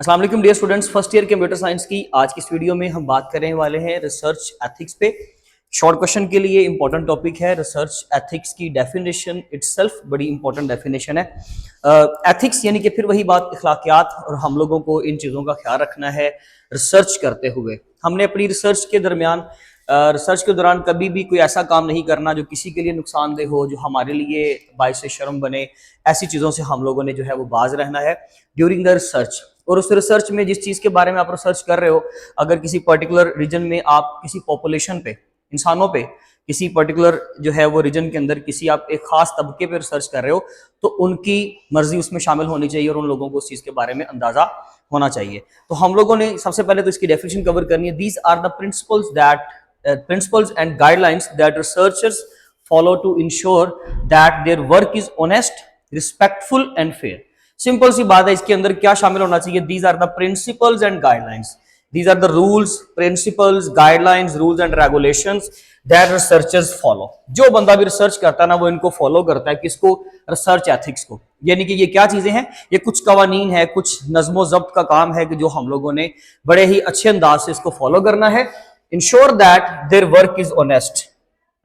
अस्सलाम वालेकुम dear students, first year computer science की आज की इस वीडियो में हम बात करने वाले हैं रिसर्च एथिक्स पे। शॉर्ट क्वेश्चन के लिए इंपॉर्टेंट टॉपिक है रिसर्च एथिक्स की डेफिनेशन इटसेल्फ बड़ी इंपॉर्टेंट डेफिनेशन है। एथिक्स यानी कि फिर वही बात अखलाकियात, और हम लोगों को इन चीज़ों का ख्याल रखना है रिसर्च करते हुए। हमने अपनी रिसर्च के दौरान कभी भी कोई ऐसा काम नहीं करना जो किसी के लिए नुकसानदेह हो, जो हमारे लिए बाइस शर्म बने। ऐसी चीज़ों से हम लोगों ने जो है वो बाज रहना है ड्यूरिंग द रिसर्च। और उस रिसर्च में जिस चीज़ के बारे में आप रिसर्च कर रहे हो, अगर किसी पर्टिकुलर रीजन में आप किसी पॉपुलेशन पे, इंसानों पे, किसी पर्टिकुलर जो है वो रीजन के अंदर किसी आप एक खास तबके पे रिसर्च कर रहे हो, तो उनकी मर्जी उसमें शामिल होनी चाहिए और उन लोगों को उस चीज़ के बारे में अंदाजा होना चाहिए। तो हम लोगों ने सबसे पहले तो इसकी डेफिनेशन कवर करनी है। These are the principles and guidelines that researchers follow to ensure that their work is honest, respectful and fair। Simple सी बात है, इसके अंदर क्या शामिल होना चाहिए? These are the principles and guidelines, these are the rules, principles, guidelines, rules and regulations that researchers follow। जो बंदा भी रिसर्च करता है ना, वो इनको फॉलो करता है। किसको? रिसर्च एथिक्स को। यानी कि ये क्या चीजें हैं? ये कुछ कवानीन है, कुछ नज्मो जब्त का काम है कि जो हम लोगों ने बड़े ही अच्छे अंदाज से इसको फॉलो करना है। Ensure that their work is honest,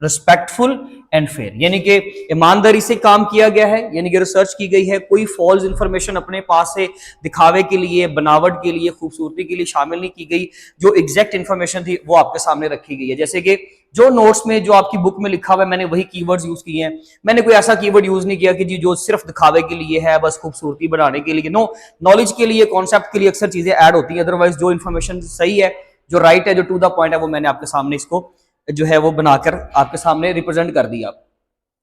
respectful and fair, यानी कि ईमानदारी से काम किया गया है, यानी कि रिसर्च की गई है। कोई फॉल्स इंफॉर्मेशन अपने पास से दिखावे के लिए, बनावट के लिए, खूबसूरती के लिए शामिल नहीं की गई। जो एग्जैक्ट इंफॉर्मेशन थी वो आपके सामने रखी गई है। जैसे कि जो नोट्स में, जो आपकी बुक में लिखा हुआ है, मैंने वही कीवर्ड्स यूज किए हैं। मैंने कोई ऐसा कीवर्ड यूज नहीं किया कि जी जो सिर्फ दिखावे के लिए है, बस खूबसूरती बढ़ाने के लिए। नो, नॉलेज के लिए, कॉन्सेप्ट के लिए अक्सर चीजें ऐड होती हैं। अदरवाइज जो इन्फॉर्मेशन सही है, जो राइट है, जो टू द पॉइंट है, वो मैंने आपके सामने इसको जो है वो बनाकर आपके सामने रिप्रेजेंट कर दिया।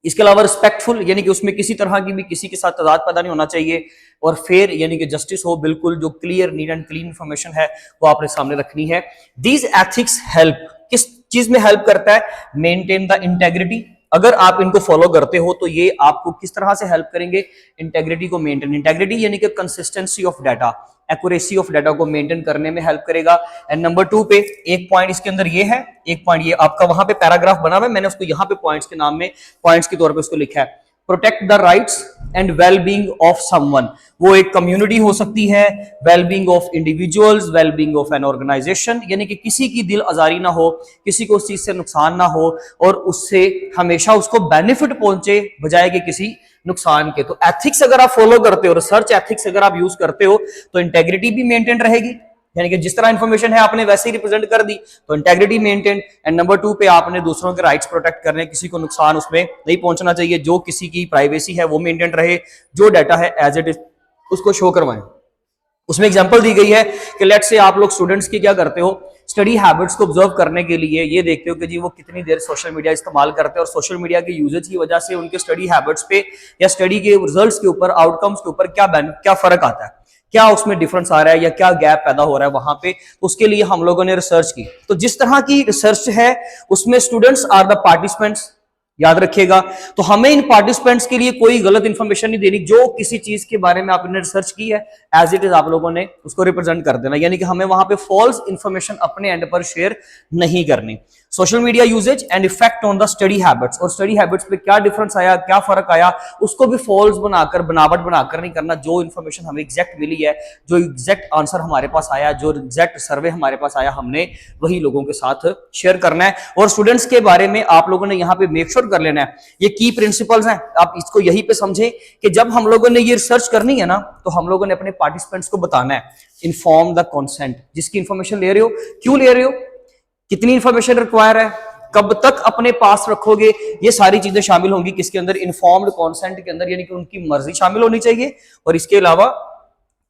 इसके अलावा रिस्पेक्टफुल, यानी कि उसमें किसी तरह की भी किसी के साथ तजाद पैदा नहीं होना चाहिए। और फेयर, यानी कि जस्टिस हो, बिल्कुल जो clear, neat and clean information है वो आपने सामने रखनी है। दीज एथिक्स हेल्प, किस चीज में हेल्प करता है? Maintain the integrity. अगर आप इनको फॉलो करते हो तो ये आपको किस तरह से हेल्प करेंगे? इंटेग्रिटी को मेंटेन, इंटेग्रिटी यानी कि consistency of data, accuracy of data को मेंटेन करने में हेल्प करेगा। एंड नंबर 2 पे एक पॉइंट इसके अंदर ये है, एक पॉइंट ये आपका वहां पे पैराग्राफ बना हुआ है, मैंने उसको यहाँ पे पॉइंट्स के नाम में, पॉइंट्स के तौर पे उसको लिखा है। Protect the rights and wellbeing of someone. वो एक कम्युनिटी हो सकती है, wellbeing of individuals, wellbeing of an organisation, यानी कि किसी की दिल आजारी ना हो, किसी को उस चीज से नुकसान ना हो और उससे हमेशा उसको बेनिफिट पहुंचे बजाय कि किसी नुकसान के। तो एथिक्स अगर आप फॉलो करते हो, रिसर्च एथिक्स अगर आप यूज करते हो, तो इंटेग्रिटी भी मेंटेन रहेगी, यानी कि जिस तरह इंफॉर्मेशन है आपने वैसे ही रिप्रेजेंट कर दी, तो इंटेग्रिटी मेंटेन। एंड नंबर 2 पे आपने दूसरों के राइट्स प्रोटेक्ट करने, किसी को नुकसान उसमें नहीं पहुंचना चाहिए, जो किसी की प्राइवेसी है वो मेंटेन रहे, जो डाटा है एज इट इज उसको शो करवाएं। उसमें एग्जांपल दी गई है कि लेट से आप लोग स्टूडेंट्स की क्या करते हो, स्टडी हैबिट्स को ऑब्जर्व करने के लिए ये देखते हो कि जी वो कितनी देर सोशल मीडिया इस्तेमाल करते हैं, और सोशल मीडिया के यूजेज की वजह से उनके स्टडी हैबिट्स पे या स्टडी के रिजल्ट्स के ऊपर, आउटकम्स के ऊपर क्या फर्क आता है, क्या उसमें डिफरेंस आ रहा है या क्या गैप पैदा हो रहा है वहां पे। तो उसके लिए हम लोगों ने रिसर्च की। तो जिस तरह की रिसर्च है उसमें स्टूडेंट्स आर द पार्टिसिपेंट्स, याद रखिएगा। तो हमें इन पार्टिसिपेंट्स के लिए कोई गलत इंफॉर्मेशन नहीं देनी। जो किसी चीज के बारे में आपने रिसर्च की है एज इट इज आप लोगों ने उसको रिप्रेजेंट कर देना, यानी कि हमें वहां पे फॉल्स इंफॉर्मेशन अपने एंड पर शेयर नहीं करनी। Social media usages and effect on the study habits, और स्टडी हैबिट्स पे क्या डिफरेंस आया, क्या फर्क आया, उसको भी फॉल्स बनाकर, बनावट बनाकर नहीं करना। जो इन्फॉर्मेशन हमें एग्जैक्ट मिली है, जो एग्जैक्ट आंसर हमारे पास आया, जो एग्जैक्ट सर्वे हमारे पास आया, हमने वही लोगों के साथ शेयर करना है। और स्टूडेंट्स के बारे में आप लोगों ने यहाँ पे मेक श्योर कर लेना है, ये की प्रिंसिपल्स हैं, आप इसको यहीं पे समझें कि जब हम लोगों ने ये रिसर्च करनी है ना, तो हम लोगों ने अपने पार्टिसिपेंट्स को बताना है इन्फॉर्म द कंसेंट। जिसकी इंफॉर्मेशन ले रहे हो, क्यों ले रहे हो, कितनी इंफॉर्मेशन रिक्वायर है, कब तक अपने पास रखोगे, ये सारी चीजें शामिल होंगी किसके अंदर? इन्फॉर्म्ड कंसेंट के अंदर, यानी कि उनकी मर्जी शामिल होनी चाहिए। और इसके अलावा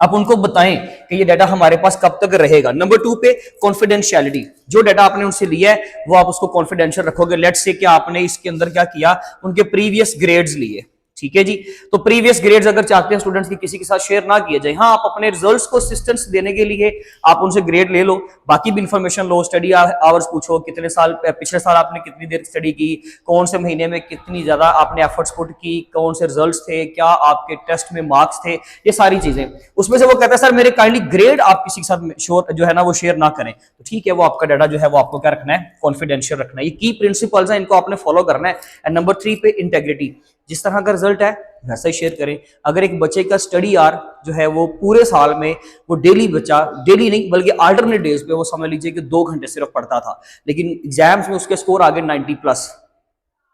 आप उनको बताएं कि ये डाटा हमारे पास कब तक रहेगा। नंबर 2 पे कॉन्फिडेंशियलिटी, जो डाटा आपने उनसे लिया है वो आप उसको कॉन्फिडेंशियल रखोगे। लेट्स से कि आपने इसके अंदर क्या किया, उनके प्रीवियस ग्रेड्स लिए, ठीक है जी। तो प्रीवियस ग्रेड्स अगर चाहते हैं स्टूडेंट्स की किसी के साथ शेयर ना किया जाए, हाँ आप अपने रिजल्ट्स को असिस्टेंस देने के लिए आप उनसे ग्रेड ले लो, बाकी भी इंफॉर्मेशन लो, स्टडी आवर्स पूछो, कितने साल, पिछले साल आपने कितनी देर स्टडी की, कौन से महीने में कितनी ज्यादा आपने एफर्ट्स पुट की, कौन से रिजल्ट्स थे, क्या आपके टेस्ट में मार्क्स थे, ये सारी चीजें। उसमें से वो कहता है सर मेरे काइंडली ग्रेड आप किसी के साथ जो है ना वो शेयर ना करें, तो ठीक है, वो आपका डाटा जो है वो आपको क्या रखना है, कॉन्फिडेंशियल रखना है। ये की प्रिंसिपल्स हैं, इनको आपने फॉलो करना है। एंड नंबर 3 पे इंटेग्रिटी, जिस तरह का रिजल्ट है वैसा ही शेयर करें। अगर एक बच्चे का स्टडी आर जो है वो पूरे साल में वो डेली बच्चा डेली नहीं बल्कि अल्टरनेट डेज पे वो समझ लीजिए कि 2 घंटे सिर्फ पढ़ता था, लेकिन एग्जाम्स में उसके स्कोर आ गए 90 प्लस,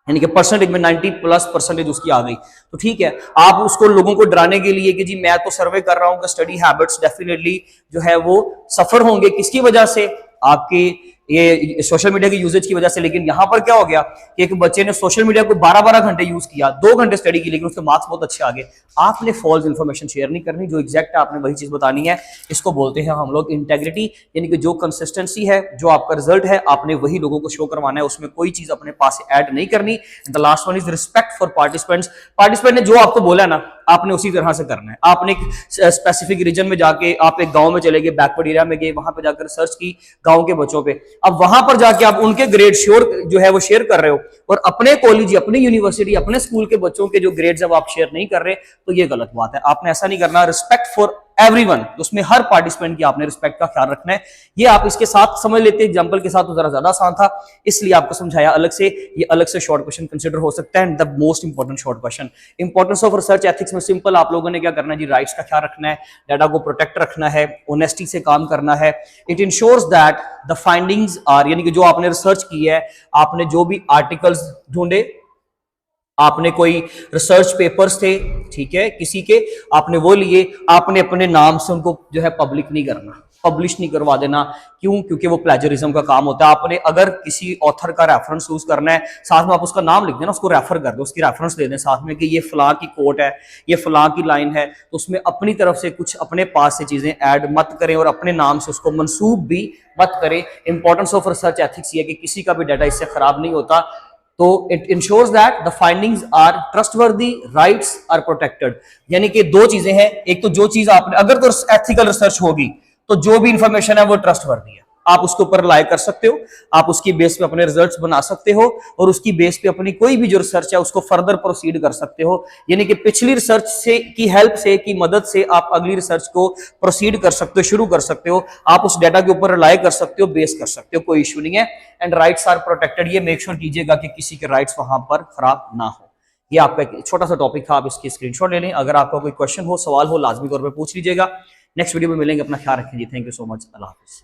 यानी कि परसेंटेज में 90 प्लस परसेंटेज उसकी आ गई, तो ठीक है, आप उसको लोगों को डराने के लिए कि जी मैं तो सर्वे कर रहा हूं कि स्टडी हैबिट्स डेफिनेटली जो है वो सफर होंगे, किसकी वजह से, आपके ये सोशल मीडिया की यूजेज की वजह से। लेकिन यहां पर क्या हो गया कि एक बच्चे ने सोशल मीडिया को 12-12 घंटे यूज किया, 2 घंटे स्टडी की, लेकिन उसके मार्क्स बहुत अच्छे आ गए। आपने फॉल्स इन्फॉर्मेशन शेयर नहीं करनी, जो एग्जैक्ट आपने वही चीज बतानी है। इसको बोलते हैं हम लोग इंटेग्रिटी, यानी कि जो कंसिस्टेंसी है, जो आपका रिजल्ट है, आपने वही लोगों को शो करवाना है, उसमें कोई चीज अपने पास से ऐड नहीं करनी। The last one is respect for participants. Participant ने जो आपको बोला ना, आपने उसी तरह से करना है। आपने एक स्पेसिफिक रीजन में जाके, आप एक गांव में चले गए, बैकवर्ड एरिया में गए, वहां पे जाकर रिसर्च की गांव के बच्चों पे, अब वहां पर जाके आप उनके ग्रेड श्योर जो है वो शेयर कर रहे हो, और अपने कॉलेज, अपनी यूनिवर्सिटी, अपने स्कूल के बच्चों के जो ग्रेड्स अब आप शेयर नहीं कर रहे, तो ये गलत बात है। आपने ऐसा नहीं करना। रिस्पेक्ट फॉर एवरीवन, उसमें हर पार्टिसिपेंट की आपने रिस्पेक्ट का ख्याल रखना है। ये आप इसके साथ समझ लेते, एग्जांपल के साथ तो जरा ज्यादा आसान था, इसलिए आपको समझाया अलग से। ये अलग से शॉर्ट क्वेश्चन कंसीडर हो सकता है। The most important short question, importance of research ethics में सिंपल आप लोगों ने क्या करना है जी, राइट्स का ख्याल रखना है, डाटा को प्रोटेक्ट रखना है, ऑनेस्टी से काम करना है। It ensures that the findings are, यानी कि जो आपने रिसर्च की है, आपने जो भी आर्टिकल्स ढूंढे, आपने कोई रिसर्च पेपर्स थे, ठीक है, किसी के, आपने वो लिए, आपने अपने नाम से उनको जो है पब्लिक नहीं करना, पब्लिश नहीं करवा देना। क्यों? क्योंकि वो प्लेजरिज्म का काम होता है। आपने अगर किसी ऑथर का रेफरेंस यूज करना है, साथ में आप उसका नाम लिख देना, उसको रेफर कर दो, उसकी रेफरेंस दे दें साथ में कि ये फलां की कोट है, ये फलां की लाइन है, तो उसमें अपनी तरफ से कुछ अपने पास से चीजें ऐड मत करें और अपने नाम से उसको मंसूब भी मत करें। इंपॉर्टेंस ऑफ रिसर्च एथिक्स ये है कि किसी का भी डाटा इससे खराब नहीं होता। तो it ensures that the findings are trustworthy, rights are protected. यानी कि दो चीजें हैं, एक तो जो चीज आपने, अगर तो एथिकल रिसर्च होगी तो जो भी इंफॉर्मेशन है वो ट्रस्टवर्दी है, आप उसके ऊपर रिलाई कर सकते हो, आप उसकी बेस पे अपने रिजल्ट्स बना सकते हो, और उसकी बेस पे अपनी कोई भी जो रिसर्च है उसको फर्दर प्रोसीड कर सकते हो। यानी कि पिछली रिसर्च से की हेल्प से, की मदद से आप अगली रिसर्च को प्रोसीड कर सकते हो, शुरू कर सकते हो, आप उस डाटा के ऊपर रिलाई कर सकते हो, बेस कर सकते हो, कोई इशू नहीं है। एंड राइट्स आर प्रोटेक्टेड, ये मेक श्योर कीजिएगा कि किसी के राइट्स वहां पर खराब ना हो। ये आपका एक छोटा सा टॉपिक था, आप इसकी स्क्रीनशॉट ले लें। अगर आपका कोई क्वेश्चन हो, सवाल हो, लाजमी तौर पर पूछ लीजिएगा। नेक्स्ट वीडियो में मिलेंगे, अपना ख्याल रखें जी। थैंक यू सो मच, अल्लाह हाफिज।